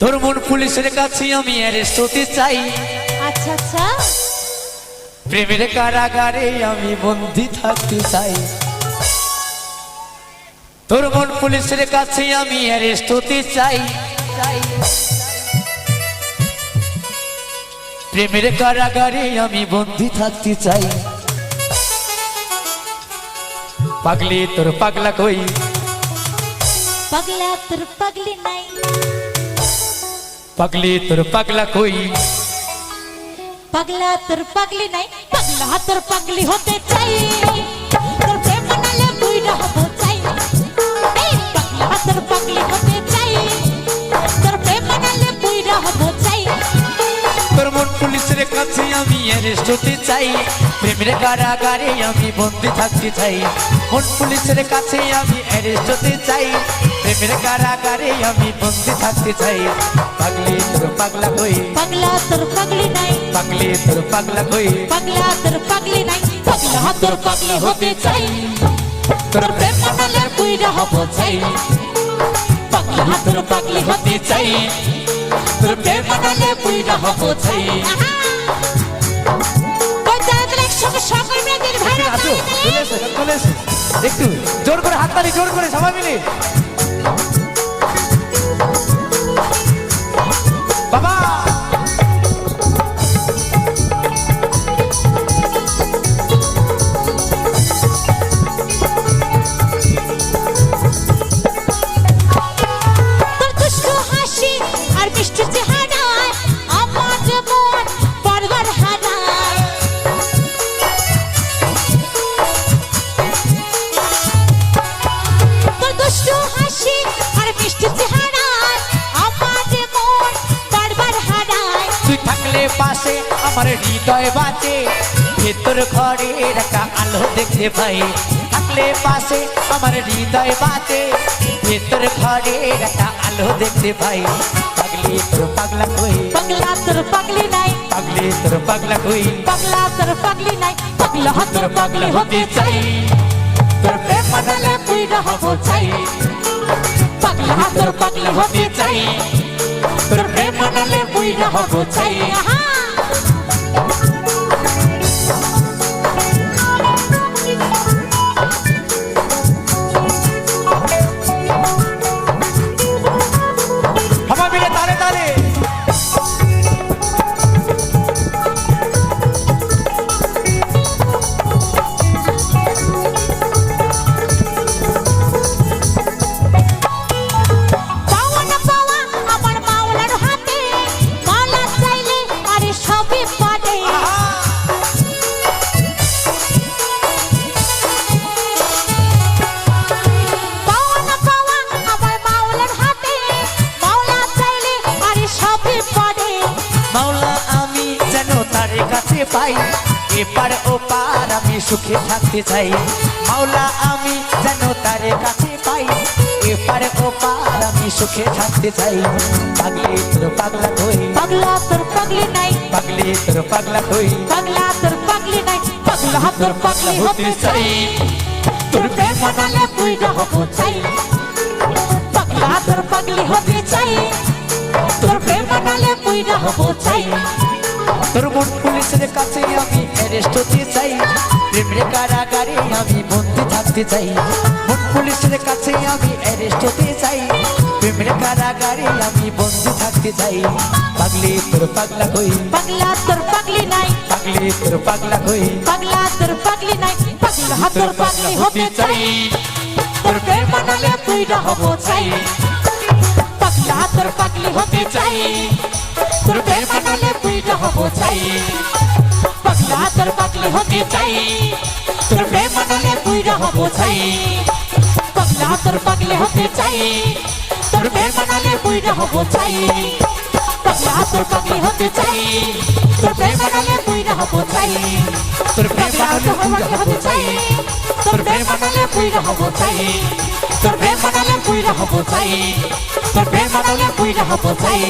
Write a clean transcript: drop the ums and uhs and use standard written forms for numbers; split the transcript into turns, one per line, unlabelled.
তোর মন পুলিশের কাছে আমি অ্যারেস্ট হতে চাই।
আচ্ছা আচ্ছা,
প্রেমের কারাগারে আমি বন্দী থাকতে চাই। তোর মন পুলিশের কাছে আমি অ্যারেস্ট হতে চাই। প্রেমের কারাগারে আমি বন্দী থাকতে চাই। পাগলি তোর পাগলা কই,
পাগলা তোর পাগলি নাই,
পাগলি তোর পাগলা কই,
পাগলা তোর পাগলি নাই, পাগলা তোর পাগলি হতে চাই। তোর প্রেম মানালে বুইড়া হব চাই, এই পাগলা তোর পাগলি হতে চাই। তোর প্রেম মানালে বুইড়া হব চাই।
তোর মন পুলিশের কাছে আমি অ্যারেস্ট হতে চাই। প্রেমের কারাগারে আমি বন্দী থাকতে চাই। মন পুলিশের কাছে আমি অ্যারেস্ট হতে চাই। প্রেমের কারাগারে আমি বন্দী থাকতে চাই। পাগলি তোর পাগলা কই,
পাগলা তোর পাগলি নাই,
পাগলি তোর পাগলা কই,
পাগলা তোর পাগলি নাই, পাগলা তোর পাগলি হতে চাই। তোর প্রেম মানালে বুইড়া হব চাই, পাগলা তোর পাগলি হতে চাই। তোর প্রেম মানালে বুইড়া হব চাই। সকল মেয়েদের ভাইরা
চলে এসো, একটু জোর করে হাততালি, জোর করে সবাই মিলে। বাবা
তোর দুষ্টু হাসি আর মিষ্টি চেহারায় আমার মন বারবার হারায়। তোর দুষ্টু হাসি আর মিষ্টি চেহারায় আমার মন বারবার হারায়।
তুই থাকলে পাশে আমার হৃদয় বাঁচে। ভেতর ঘরে একটা আলো দেখতে পাই। থাকলে পাশে আমার হৃদয় বাঁচে। ভেতর ঘরে একটা আলো দেখতে পাই। পাগলি তোর পাগলা কই,
পাগলা তোর পাগলি নাই,
পাগলি তোর পাগলা কই,
পাগলা তোর পাগলি নাই, পাগলা তোর পাগলি হতে চাই। তোর প্রেম মানালে বুইড়া হব চাই, পাগলা তোর পাগলি হতে চাই। তোর প্রেম মানালে বুইড়া হব চাই।
সবাই মিলে তারে তারে।
পাওয়া না পাওয়া আমার মাওলার হাতে, মাওলা চাইলে আরে সবই পারে। পাওয়া না পাওয়া আমার মাওলার হাতে, মাওলা চাইলে আরে সবই পারে।
মাওলা আমি যেন তার কাছে পাই। এপার ওপার আমি সুখে থাকতে চাই। মাওলা আমি যেন তার কাছে পাই। এপার ওপার আমি সুখে থাকতে চাই। পাগলি তোর পাগলা কই,
পাগলা তোর পাগলি নাই,
পাগলি তোর পাগলা কই,
পাগলা তোর পাগলি নাই, পাগলা তোর পাগলি হতে চাই। তোর প্রেম মানালে বুইড়া হব চাই, পাগলা তোর পাগলি হতে চাই। তোর প্রেম মানালে বুইড়া হব চাই।
তোর মন পুলিশের কাছে আমি অ্যারেস্ট হতে চাই। প্রেমের কারাগারে আমি বন্দী থাকতে চাই। মন পুলিশের কাছে আমি অ্যারেস্ট হতে চাই। প্রেমের কারাগারে আমি বন্দী থাকতে চাই। পাগলি তোর পাগলা কই,
পাগলা তোর পাগলি নাই,
পাগলি তোর পাগলা কই,
পাগলা তোর পাগলি নাই, পাগলা তোর পাগলি হতে চাই। তোর প্রেম মানালে বুইড়া হব চাই, পাগলা তোর পাগলি হতে চাই। তোর প্রেম মানালে বুইড়া হব চাই, পাগলা তোর পাগলি হতে চাই। তোর প্রেম মানালে বুইড়া হব চাই, পাগলা তোর পাগলি হতে চাই। তোর প্রেম মানালে বুইড়া হব চাই, পাগলা তোর পাগলি হতে চাই। তোর প্রেম মানালে বুইড়া হব চাই, তোর প্রেম মানালে বুইড়া হব চাই। তোর প্রেম মানালে বুইড়া হব চাই, তোর প্রেম মানালে বুইড়া হব চাই। তোর প্রেম মানালে বুইড়া হব চাই।